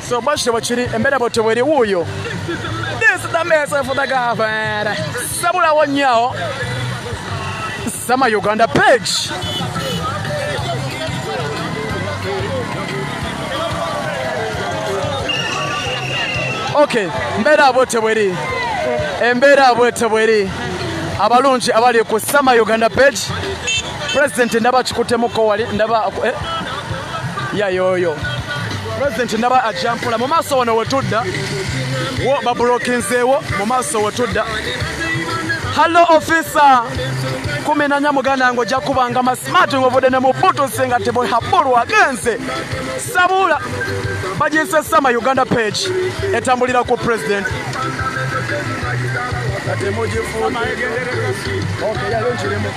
so bwakityo bwe kiri embeera bwe tebweri wuuyo this is the message for the government sabulawo nnyo Sama Uganda page okay embeera bwe tebweri abalungi abali ku Sama Uganda page president ndaba kikutemuko wali ndaba ya yoyo President ndaba ajampula mu maaso wano wetudda wo bablokinzeewo mu maaso wetudda. Hello officer 14 muganda ngo jakubanga masmart ngobode ne mubuto senga tebo habulu agenze sabula bajinse sama Uganda page etambulira ku president atemoje fuma okay ya yonjiremo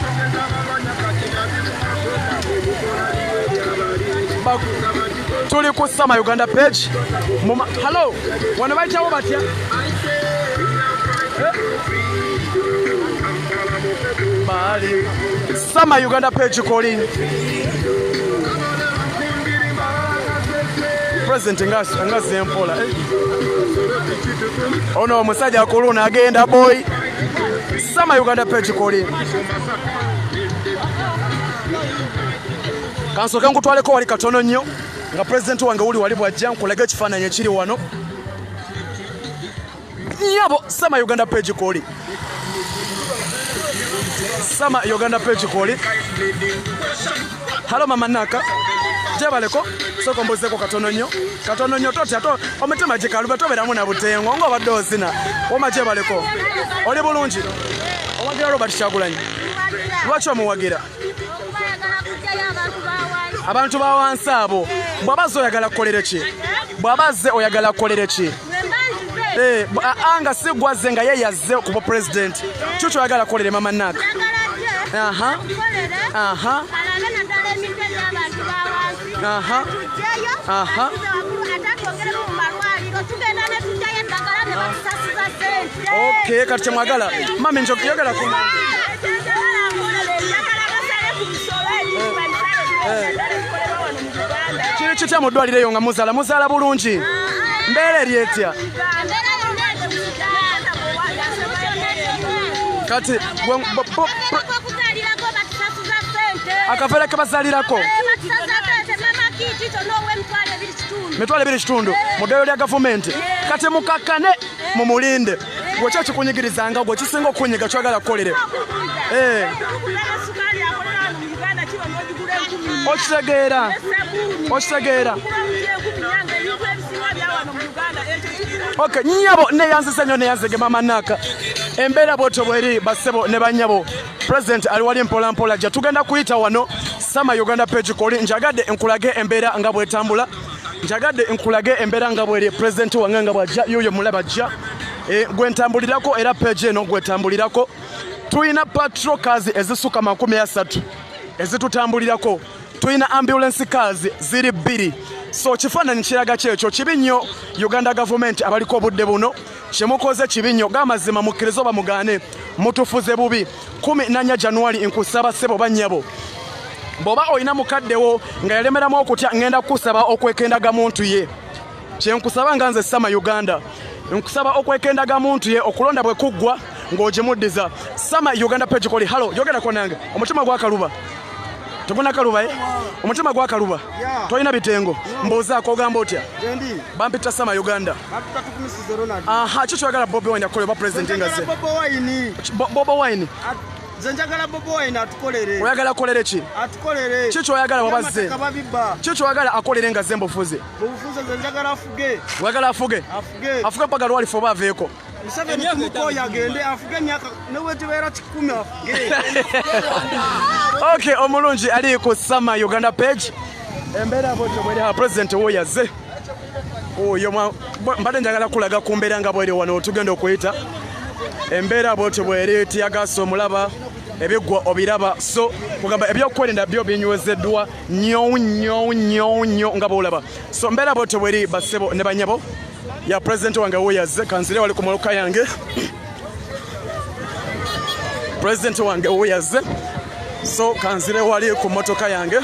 tuli ku sama Uganda page hello wana baitawo batya Bali sama Uganda page calling President ngazi empola ono musajja akuluna agenda boy sama Uganda page calling kanso kangu twaleko wali katono nnyo nga president wange uli wali bwajja nkulaga ekifaananyi ekiri wano nyabo sama Uganda page calling sama Uganda page calling Hello mama naka jebaleko soko mbozeko katono nnyo toti ato omutima gikaluba toberamu na butengo ngo badozina oma jebaleko oli bulungi owagira Robert Kyagulanyi lwaki omuwagira abantu bawansi abo bwabaze oyagala kukolera ki bwabaze oyagala kukolera ki anga sigwaze nga yeyazze ku president chucho oyagala kukolera mama naka Okay, kati mwagala mami njogera ku kiri kitya mu ddwaliro eyo nga muzala bulungi mbeera eryetya kati akavera kabazalirako mitwale 2 kitundu mu ddwaliro lya gavumenti kati mukakane mu mulinde gwe kikunyigirizanga gwe kisinga okunyiga kyagala kukolere okitegeera okay nyabo neyanzise nnyo neyanzege mama naka embeera bw'otyo bweri basebo ne banyabo president ali wali mpola ja tugenda kuyita wano sama Uganda page koli njagadde enkulage embeera nga bwetambula njagadde enkulage embeera nga bweri president wange nga bwajja yoyo mulaba jja gwentambulirako era page eno gwetambulirako tuyina patrol cars ezisuka 30 ezitutambulirako tuyina ambulance cars ziri 2 so kifaananyi kiraga kyekyo kibi nnyo Uganda government abaliko obudde buno kyemukoze kibi nnyo gamazima mukkiriza oba mugaane mutufuze bubi 14 January nkusaba sebo banyabo boba oyina mukaddewo nga yalemeramu okutya ngenda kusaba okwekendaga muntu ye kyenkusaba nga nze sama Uganda nkusaba okwekendaga muntu ye okulonda bwe kuggwa ng'ogimuddiza sama Uganda page koli halo yogerako nange omutima gwakaluba tuguna kaluba omutima gwakaluba toyina bitengo mbuuzaako ogamba otya bampita sama Uganda kikyo oyagala Bobi Wine akolebwa president ngaze Bobi Wine Zenjagala Bobi Wine atukolere oyagala akolere ki atukolere kikyo oyagala wabazze kikyo oyagala akolere nga zembo fuze zenjagala afuge oyagala afuge paka lwali fo baveeko Museveni kumukoya agende afuge myaka newetibera 10 afuge okay omulungi ali ku sama Uganda page embeera bwotyo bweri ha president woyaze oyo mbadde njagala kulaga ku mbeera nga bweri wano tugenda okuyita embeera bwotyo bweri tiyagaso omulaba ebiggwa obiraba so kugamba ebyokwerinda byo binywezeddwa nnyo nga bwolaba so mbeera bwotyo bweri basebo ne banyabo ya president wange woyaze kanzire wali ku moloka yange president wange woyaze so kanzire wali ku motoka yange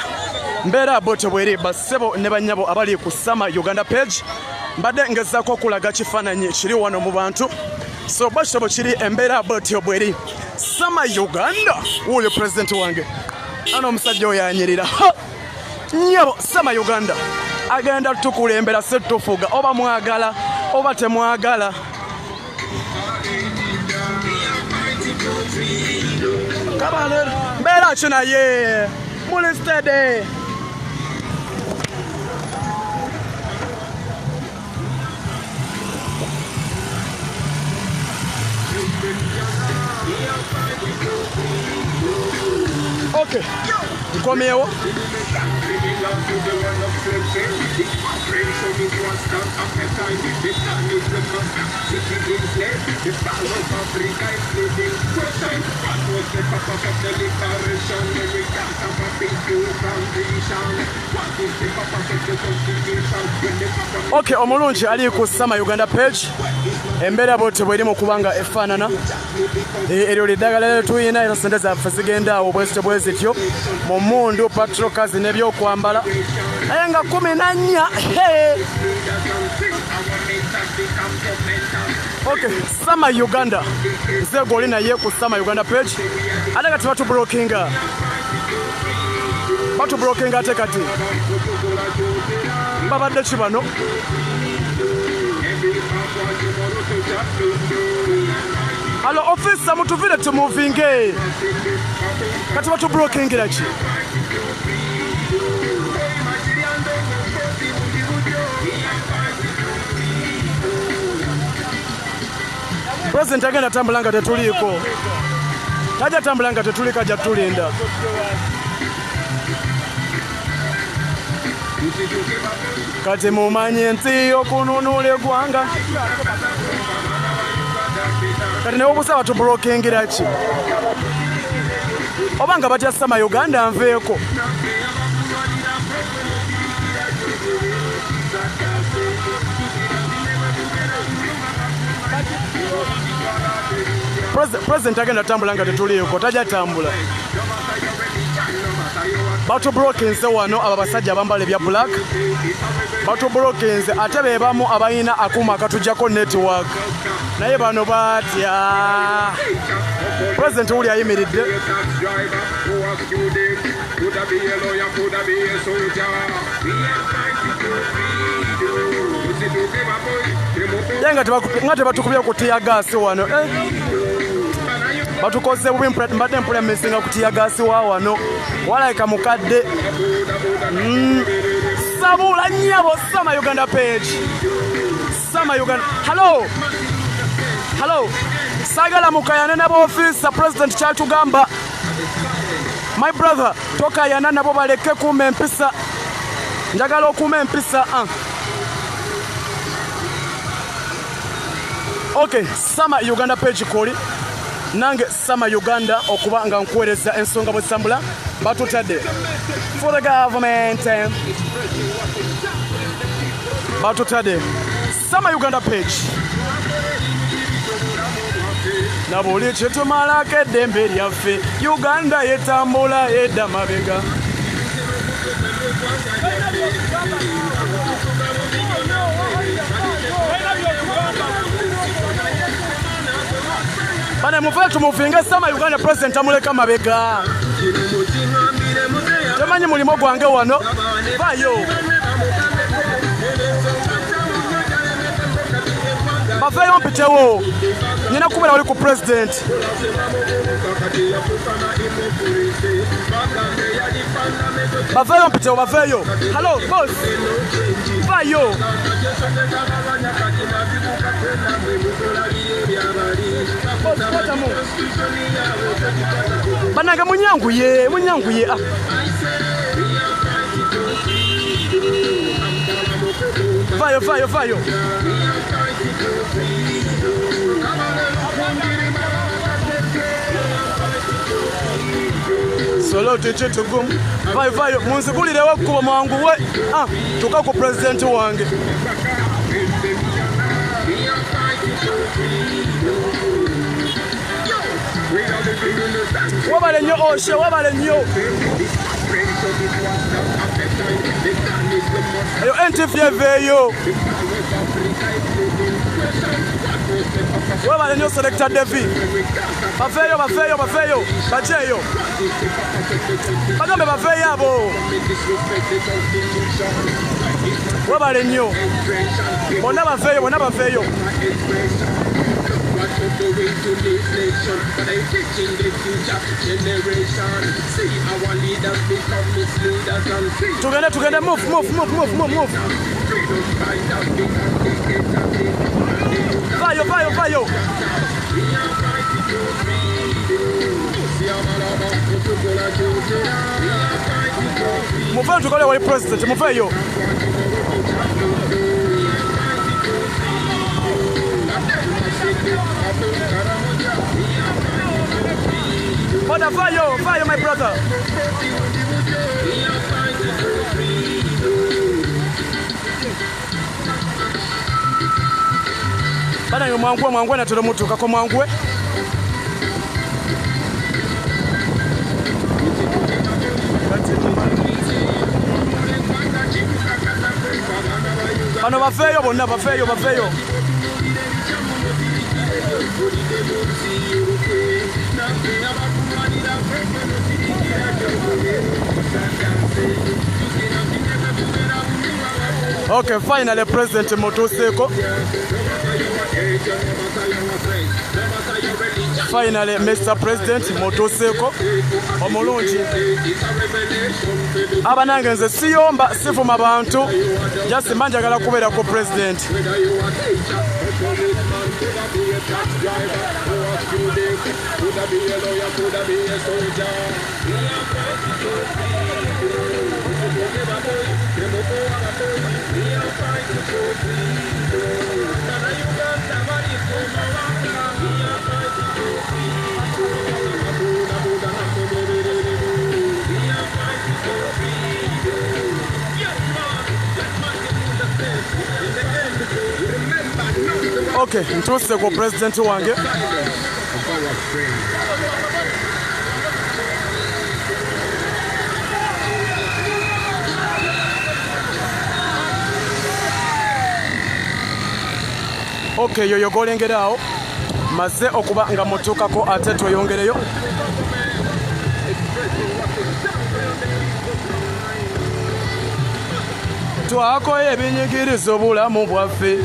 mbeera bwotyo bweri basebo ne banyabo abali ku sama Uganda page mbadde ngezaako okulaga kifaananyi kiri wano mu bantu so bashobo kiri embeera bwotyo bweri sama Uganda uli president wange ano omusajja oyo anyirira nyabo sama Uganda agenda tukulembera setufuga oba mwagala oba temwagala kabale mbeera kinaye muli steady Okay. Nkomyewo. Okay, omulungi ali ku Sama Uganda page. Embeera bote bwerimu kubanga efaanana. Eryo lidagala lero tuyina era sente zaffe zigenda awo bwe zityo mu mmundu patrokazi n'ebyokwambala naye nga 14. Okay, Sama Uganda nze goli naye ku Sama Uganda page ate kati batublokinga ate kati babadde ki bano alo ofisa mutuvire tumuvinge kati batublokingira ki President agenda tambula nga tetuliiko tajja tambula nga tetuli kajja tulinda kati mumanye nti okununula eggwanga kati naye obusa batublokingira ki oba nga batya Sama Uganda nveeko President agenda tambula nga tetuliiko tajja tambula batublokinze wano abo basajja abambala ebya black batublokinze ate be bamu abayina akuuma akatujjako network naye bano batya President uli ayimiridde nga tebatukubye kutiya gaasi wano batukoze bubi mbadde mpulamisinga kutiya gaasi wa wano walayika mukadde sabula nnyabo Sama Uganda page Sama Uganda hello sagala mukayane nabo office President kyatugamba my brother tokayana nabo baleke kuuma empisa njagala okuuma empisa Okay, Sama Uganda page koli nange Sama Uganda okuba nga nkuweereza ensonga bwe zitambula batutadde for the government batutadde Sama Uganda page na buli kyetumalako eddembe lyaffe Uganda yetambula edda mabega bane muve tumuvinge Sama Uganda President amuleka mabega temanyi mulimo gwange wano bayo bafeyo mpitewo nina kubera wali ku President bafeyo mpitewo bafeyo hello boss bayo bananga munyanguye vayo solo teche tugum vayo munzigulirewo kuba mwangu we tuka ku President wange wabale nnyo oshe wabale nnyo eyo NTV eyo wabale nnyo Selector Devi bafeyo bajeyo bagambe bafeyo abo wabale nnyo bonna bafeyo Tugende move. Vayo. Mufe tukole wali president, mufe yo. Father, fire, my brother. Bana yo mwangwe na tolo mutuka ko mwangwe. Bano bafeyo bonna bafeyo. Okay, finally President Motoseko. Finally Mr. President Motoseko omulungi abanange nze siyomba sifuma bantu just manjagala kubeera ko president. Okay, ntuuse ku president wange. Okay, yoyo golengerawo maze okuba nga mutuukako ate tweyongereyo. Twakoye ebinyigiriza obulamu bwaffe.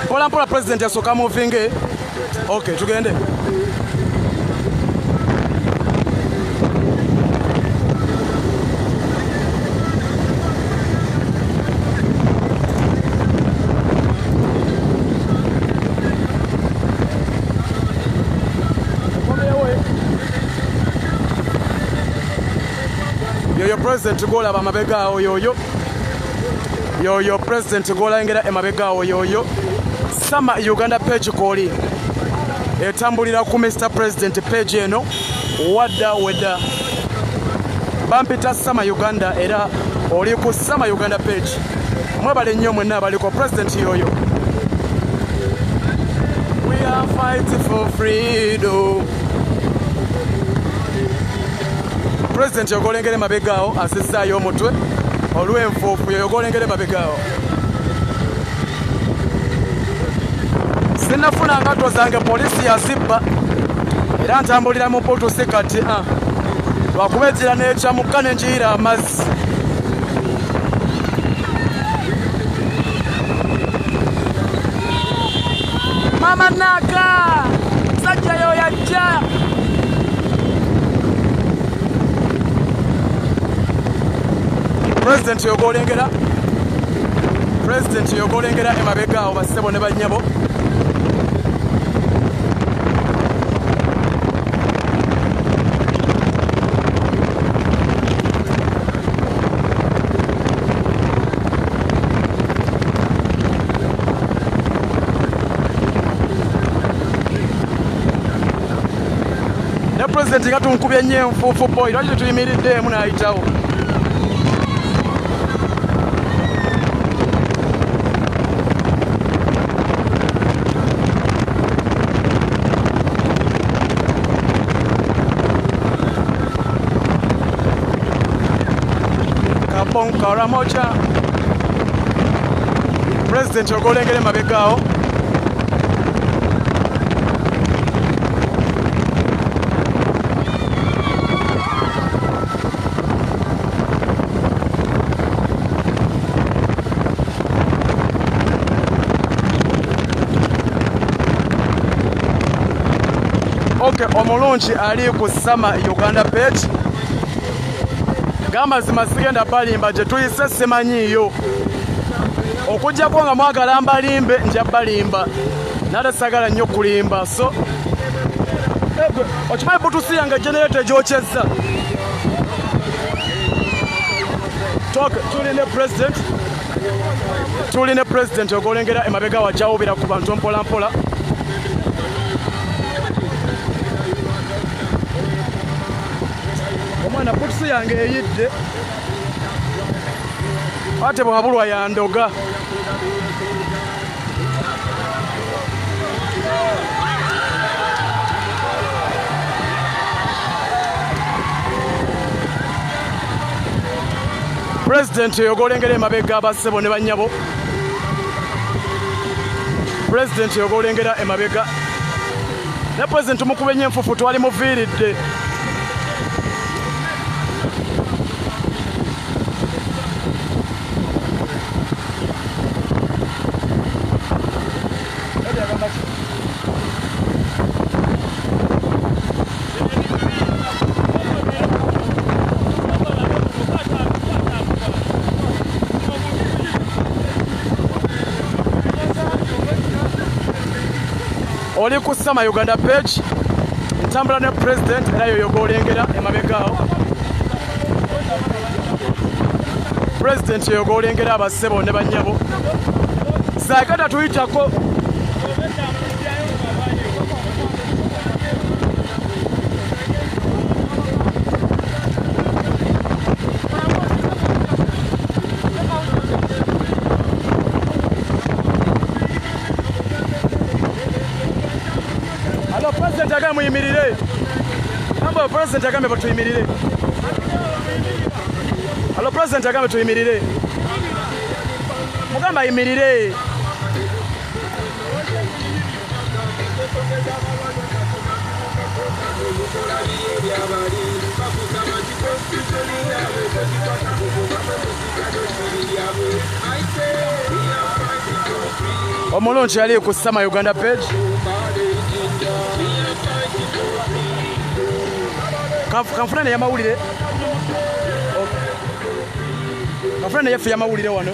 Mpola president yasoka muvinge. Okay, tugende. Yoyo president golaba mabegaawo yoyo president golengera emabegaawo yoyo Sama Uganda page koli etambulira ku Mr. President page eno wadda wedda bampita Sama Uganda era oli ku Sama Uganda page mwebale nnyo mwenna abaliko president yoyo. We are fighting for freedom. President yogolengere mabegaawo asisaayo omutwe olw'enfuufu yogolengere mabegaawo. Sinafuna ngato zange polisi yazibba era ntambulira mu poto sekati lwakubezera n'ekyamuka n'enjiyira amazzi. Mama Naka sajja yo yajja. President yogolengera emabegaawo basebo ne bannyabo. Ne president nga tunkubye nnyo enfuufu boy lwaki tuyimiridde emu n'ayitawo. Karamoja President yogolengere mabegaawo. Okay, omulungi ali ku Sama Uganda page. Gamba zimasigenda balimba gye tuyise simanyiyo okujjako nga mwagala mbalimbe nja balimba nate sagala nnyo kulimba so okimanyi butusi yange generator egyokyezza tuli ne president ogolengera emabega wajawubira ku bantu mpolampola omwana butusi yange eyidde ate bwabulwa yandoga President yogolengera emabega abassebo ne bannyabo President yogolengera emabega ne President mukube nnyo enfufu twali muviiridde oli ku Sama Uganda page ntambula ne president era yo yogolengera emabegaawo president yogolengera abassebo ne bannyabo saakata tuyitako president agambe muyimirire amba president agambe batuyimirire alo president agambe tuyimirire mugamba ayimirire omulungi yali ku Sama Uganda page kanfuna ya mawulire kanfuna yaffe ya mawulire wano